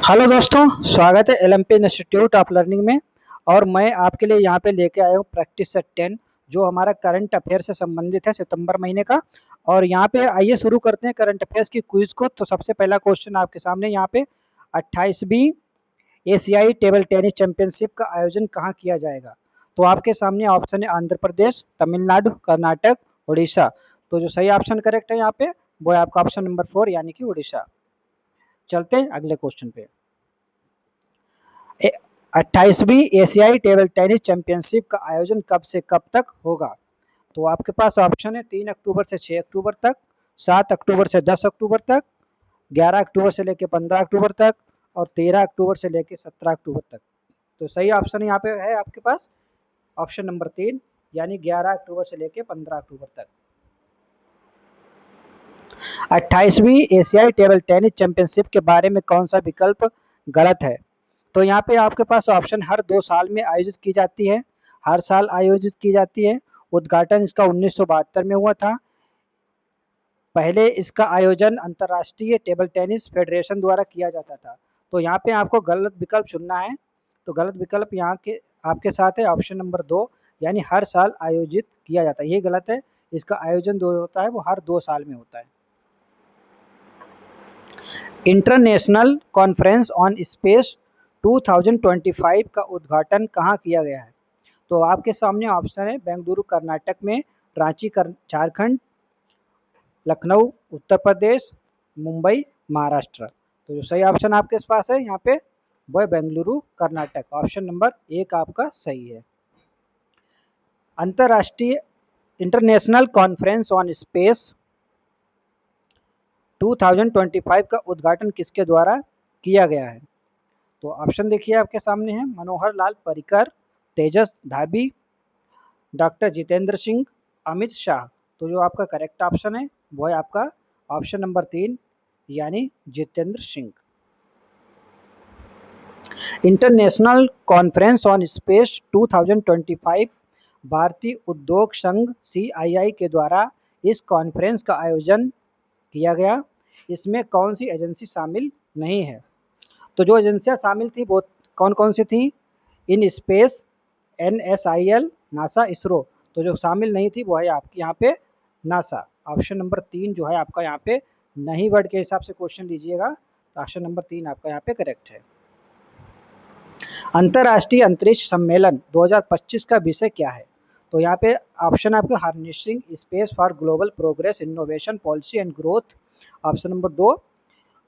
Hello दोस्तों, स्वागत है एलएमपी इंस्टीट्यूट ऑफ लर्निंग में। और मैं आपके लिए यहाँ पे लेके आया हूँ प्रैक्टिस सेट 10 जो हमारा करंट अफेयर से संबंधित है सितंबर महीने का। और यहाँ पे आइए शुरू करते हैं करंट अफेयर्स की क्विज को। तो सबसे पहला क्वेश्चन आपके सामने यहाँ पे 28वीं एशियाई टेबल टेनिस चैंपियनशिप का आयोजन कहाँ किया जाएगा। तो आपके सामने ऑप्शन है आंध्र प्रदेश, तमिलनाडु, कर्नाटक, उड़ीसा। तो जो सही ऑप्शन करेक्ट है यहाँ पे वो है आपका ऑप्शन नंबर 4 यानी कि उड़ीसा। चलते हैं अगले क्वेश्चन पे। 28वीं एशियाई टेबल टेनिस चैंपियनशिप का आयोजन कब से कब तक होगा। तो आपके पास ऑप्शन है 3 अक्टूबर से 6 अक्टूबर तक, 7 अक्टूबर से 10 अक्टूबर तक, 11 अक्टूबर से लेकर 15 अक्टूबर तक और 13 अक्टूबर से लेकर 17 अक्टूबर तक। तो सही ऑप्शन यहाँ पे है आपके पास ऑप्शन नंबर 3 यानी 11 अक्टूबर से लेकर 15 अक्टूबर तक। 28वीं एशियाई टेबल टेनिस चैंपियनशिप के बारे में कौन सा विकल्प गलत है। तो यहाँ पे आपके पास ऑप्शन हर 2 साल में आयोजित की जाती है, हर साल आयोजित की जाती है, उद्घाटन इसका 1972 में हुआ था, पहले इसका आयोजन अंतर्राष्ट्रीय टेबल टेनिस फेडरेशन द्वारा किया जाता था। तो यहाँ पे आपको गलत विकल्प चुनना है। तो गलत विकल्प यहाँ के आपके साथ है ऑप्शन नंबर 2 यानी हर साल आयोजित किया जाता है, ये गलत है। इसका आयोजन जो होता है वो हर 2 साल में होता है। इंटरनेशनल कॉन्फ्रेंस ऑन स्पेस 2025 का उद्घाटन कहाँ किया गया है। तो आपके सामने ऑप्शन है बेंगलुरु कर्नाटक में, रांची झारखंड, लखनऊ उत्तर प्रदेश, मुंबई महाराष्ट्र। तो जो सही ऑप्शन आपके पास है यहाँ पे वो है बेंगलुरु कर्नाटक, ऑप्शन नंबर 1 आपका सही है। अंतर्राष्ट्रीय इंटरनेशनल कॉन्फ्रेंस ऑन स्पेस 2025 का उद्घाटन किसके द्वारा किया गया है। तो ऑप्शन देखिए आपके सामने है मनोहर लाल पर्रिकर, तेजस धाबी, डॉक्टर जितेंद्र सिंह, अमित शाह। तो जो आपका करेक्ट ऑप्शन है वो है आपका ऑप्शन नंबर 3 यानी Jitendra Singh. International conference on space 2025 भारतीय उद्योग संघ CII के द्वारा इस कॉन्फ्रेंस का आयोजन किया गया। इसमें कौन सी एजेंसी शामिल नहीं है। तो जो एजेंसियां शामिल थी वो कौन कौन सी थी, in space, NSIL, NASA, ISRO. तो जो शामिल नहीं थी वो है आपकी यहाँ पे नासा, ऑप्शन नंबर 3 जो है आपका यहाँ पे नहीं वर्ड के हिसाब से क्वेश्चन लीजिएगा। तो ऑप्शन नंबर 3 आपका यहाँ पे करेक्ट है। अंतर्राष्ट्रीय अंतरिक्ष सम्मेलन 2025 का विषय क्या है। तो यहाँ पे ऑप्शन आपका harnessing space for global progress, innovation, policy and growth, option number 2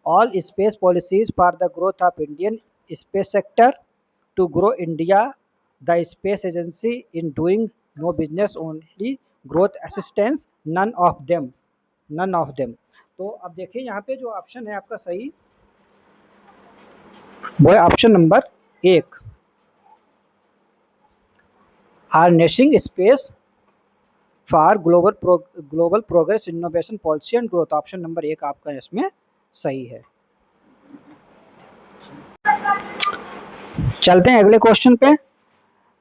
all space policies for the growth of Indian space sector, to grow India, the space agency in doing no business only growth assistance, none of them, none of them. तो अब देखिए यहाँ पे जो option है आपका सही वो है option number 1 harnessing space for global progress, innovation, policy and growth, option number 1 आपका इसमें सही है। चलते हैं अगले क्वेश्चन पे।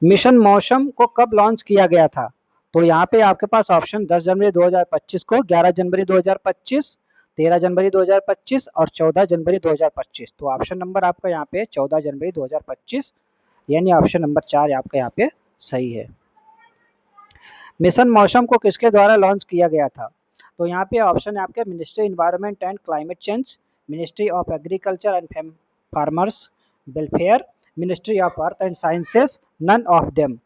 मिशन मौसम को कब लॉन्च किया गया था। तो यहाँ पे आपके पास ऑप्शन 10 जनवरी 2025 को, 11 जनवरी 2025, 13 जनवरी 2025 और 14 जनवरी 2025। तो ऑप्शन नंबर आपका यहाँ पे 14 जनवरी 2025 यानी ऑप्शन नंबर 4 आपका यहाँ पे सही है। मिशन मौसम को किसके द्वारा लॉन्च किया गया था। तो यहाँ पे ऑप्शन है आपके ministry environment and climate change, ministry of agriculture and farmers welfare, ministry of earth and sciences, none of them.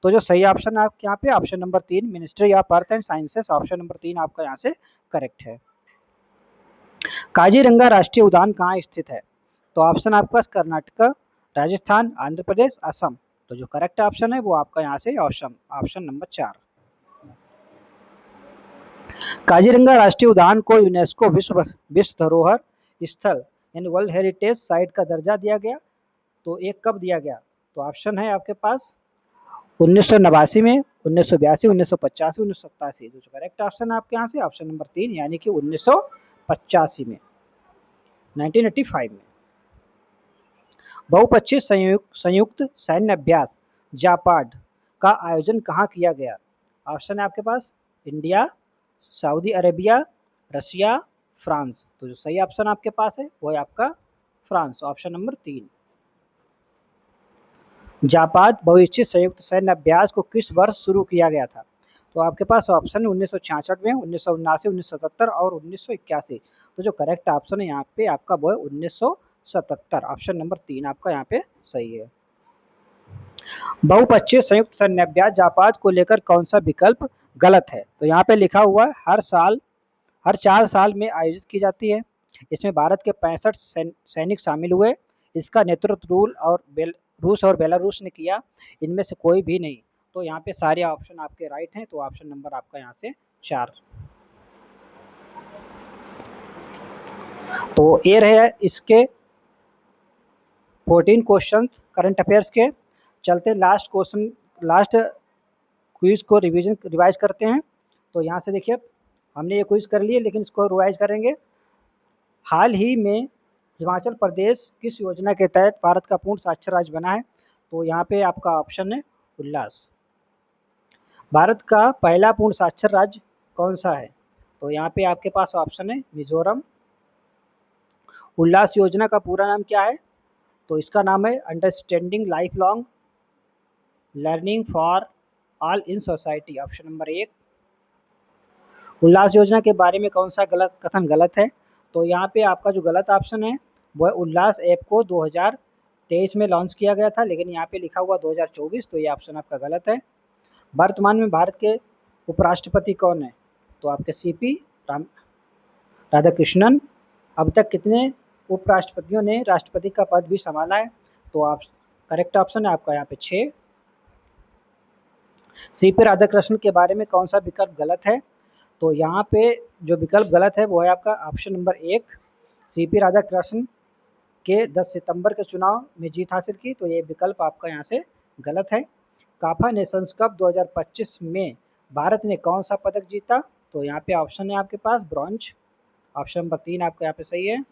तो जो सही ऑप्शन है आपके यहाँ पे option number 3 ministry of earth and sciences, option number 3 आपका यहाँ से करेक्ट है। काजीरंगा राष्ट्रीय उद्यान कहाँ स्थित है। तो ऑप्शन आपके पास कर्नाटक, राजस्थान, आंध्र प्रदेश, असम। तो जो करेक्ट ऑप्शन है वो आपका यहाँ से ऑप्शन नंबर 4। काजीरंगा राष्ट्रीय उद्यान को यूनेस्को विश्व धरोहर स्थल यानी वर्ल्ड हेरिटेज साइट का दर्जा दिया गया। तो एक कब दिया गया। तो ऑप्शन है आपके पास 1989 में, 1982, 1985, 1987। जो करेक्ट ऑप्शन है आपके यहाँ से ऑप्शन नंबर 3 यानी कि 1985 में, 1985 में। बहुपक्षीय संयुक्त सैन्य अभ्यास जापाड का आयोजन कहाँ किया गया। ऑप्शन है आपके पास India, Saudi Arabia, Russia, France. तो जो सही ऑप्शन आपके पास है वो है आपका फ्रांस, ऑप्शन नंबर 3। जापान भविष्य संयुक्त सैन्य अभ्यास को किस वर्ष शुरू किया गया था? तो आपके पास ऑप्शन है 1966 में, 1979, 1977 और 1981। तो जो करेक्ट ऑप्शन है यहाँ पे आपका वो है 1977, ऑप्शन नंबर 3 आपका यहाँ पे सही है। बहुपक्षीय संयुक्त सैन्य अभ्यास जापान को लेकर कौन सा विकल्प गलत है? तो यहाँ पे लिखा हुआ है हर 4 साल में आयोजित की जाती है। इसमें भारत के 65 सैनिक शामिल हुए। इसका नेतृत्व रूस और बेलारूस ने किया। इनमें से कोई भी नहीं। तो यहाँ पे सारे ऑप्शन आपके राइट हैं, तो ऑप्शन नंबर आपका यहाँ से 4। तो ये रहे इसके 14 क्वेश्चन करंट अफेयर्स के। चलते लास्ट क्विज को रिवाइज करते हैं। तो यहाँ से देखिए हमने ये क्विज कर लिए, लेकिन इसको रिवाइज करेंगे। हाल ही में हिमाचल प्रदेश किस योजना के तहत भारत का पूर्ण साक्षर राज्य बना है? तो यहाँ पे आपका ऑप्शन है उल्लास। भारत का पहला पूर्ण साक्षर राज्य कौन सा है? तो यहाँ पे आपके पास ऑप्शन है मिजोरम। उल्लास योजना का पूरा नाम क्या है? तो इसका नाम है understanding life long learning for all in society, option number 1। उल्लास योजना के बारे में कौन सा कथन गलत है? तो यहाँ पे आपका जो गलत ऑप्शन है वो है उल्लास ऐप को 2023 में लॉन्च किया गया था, लेकिन यहाँ पे लिखा हुआ 2024, तो ये ऑप्शन आपका गलत है। वर्तमान में भारत के उपराष्ट्रपति कौन है? तो आपके सीपी राधाकृष्णन। अब तक कितने उपराष्ट्रपतियों ने राष्ट्रपति का पद भी संभाला है? तो आप करेक्ट ऑप्शन है आपका यहाँ पे 6। सीपी राधाकृष्णन के बारे में कौन सा विकल्प गलत है? तो यहाँ पे जो विकल्प गलत है वो है आपका ऑप्शन नंबर 1। सीपी राधाकृष्णन के 10 सितंबर के चुनाव में जीत हासिल की, तो ये विकल्प आपका यहाँ से गलत है। काफा नेशंस कप 2025 में भारत ने कौन सा पदक जीता? तो यहाँ पे ऑप्शन है आपके पास ब्रॉन्ज, ऑप्शन नंबर 3 आपका यहाँ पे सही है।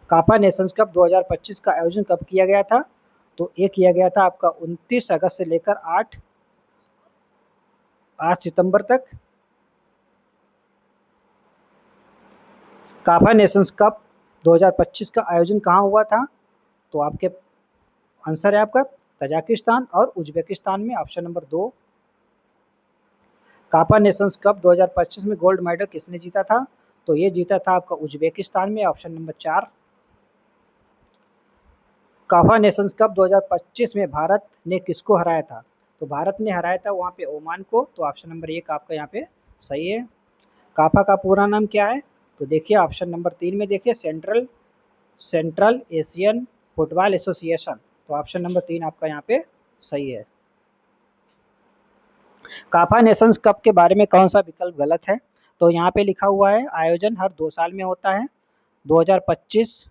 काफा नेशंस कप 2025 का आयोजन कब किया गया था? तो ये किया गया था आपका 29 अगस्त से लेकर 8 सितंबर तक। काफा नेशंस कप 2025 का आयोजन कहाँ हुआ था? तो आपके आंसर है आपका तजाकिस्तान और उज्बेकिस्तान में, option number 2। Kafa Nations cup 2025 में गोल्ड मेडल किसने जीता था? तो ये जीता था आपका उज्बेकिस्तान में, option number 4। Kafa Nations cup 2025 में भारत ने किसको हराया था? तो भारत ने हराया था वहाँ पे ओमान को, तो ऑप्शन नंबर 1 आपका यहाँ पे सही है। काफा का पूरा नाम क्या है? तो देखिए ऑप्शन नंबर 3 में देखिए सेंट्रल एशियन फुटबॉल एसोसिएशन, तो ऑप्शन नंबर 3 आपका यहाँ पे सही है। काफा नेशंस कप के बारे में कौन सा विकल्प गलत है? तो यहाँ पे लिखा हुआ है आयोजन हर 2 साल में होता है। 2025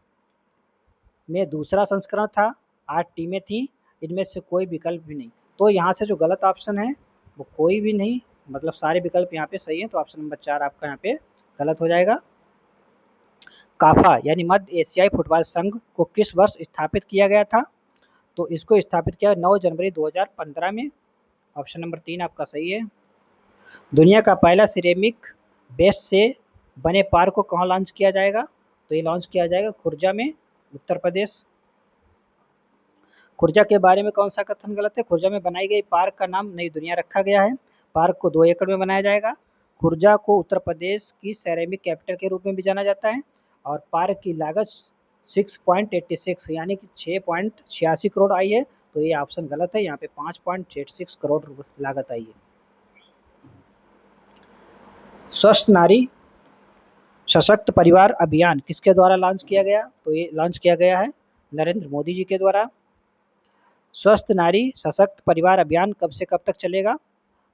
में दूसरा संस्करण था, 8 टीमें थी, इनमें से कोई विकल्प भी नहीं। तो यहाँ से जो गलत ऑप्शन है वो कोई भी नहीं, मतलब सारे विकल्प यहाँ पे सही है, तो ऑप्शन नंबर 4 आपका यहाँ पे गलत हो जाएगा। काफा यानी मध्य एशियाई फुटबॉल संघ को किस वर्ष स्थापित किया गया था? तो इसको स्थापित किया 9 जनवरी 2015 में, ऑप्शन नंबर 3 आपका सही है। दुनिया का पहला सिरेमिक बेस से बने पार्क को कहाँ लॉन्च किया जाएगा? तो ये लॉन्च किया जाएगा खुर्जा में, उत्तर प्रदेश। खुर्जा के बारे में कौन सा कथन गलत है? खुर्जा में बनाई गई पार्क का नाम नई दुनिया रखा गया है। पार्क को 2 एकड़ में बनाया जाएगा। खुर्जा को उत्तर प्रदेश की सेरेमिक कैपिटल के रूप में भी जाना जाता है और पार्क की लागत 6.86 यानी कि 6.86 करोड़ आई है, तो ये ऑप्शन गलत है, यहाँ पे 5.86 करोड़ लागत आई है। स्वस्थ नारी सशक्त परिवार अभियान किसके द्वारा लॉन्च किया गया? तो ये लॉन्च किया गया है नरेंद्र मोदी जी के द्वारा। स्वस्थ नारी सशक्त परिवार अभियान कब से कब तक चलेगा?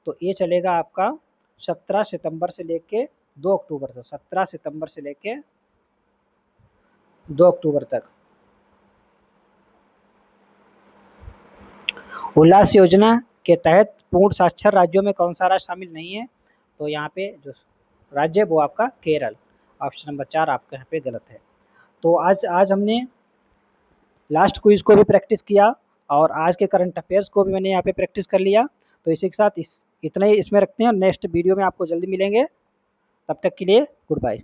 तो ये चलेगा आपका 17 सितंबर से लेके 2 अक्टूबर तक, 17 सितंबर से लेके 2 अक्टूबर तक। उल्लास योजना के तहत पूर्ण साक्षर राज्यों में कौन सा राज्य शामिल नहीं है? तो यहाँ पे जो राज्य है वो आपका केरल, ऑप्शन नंबर 4 आपका यहाँ पे गलत है। तो आज हमने लास्ट क्विज को भी प्रैक्टिस किया और आज के करंट अफेयर्स को भी मैंने यहाँ पे प्रैक्टिस कर लिया। तो इसी के साथ इतना ही इसमें रखते हैं, नेक्स्ट वीडियो में आपको जल्दी मिलेंगे। तब तक के लिए गुड बाय।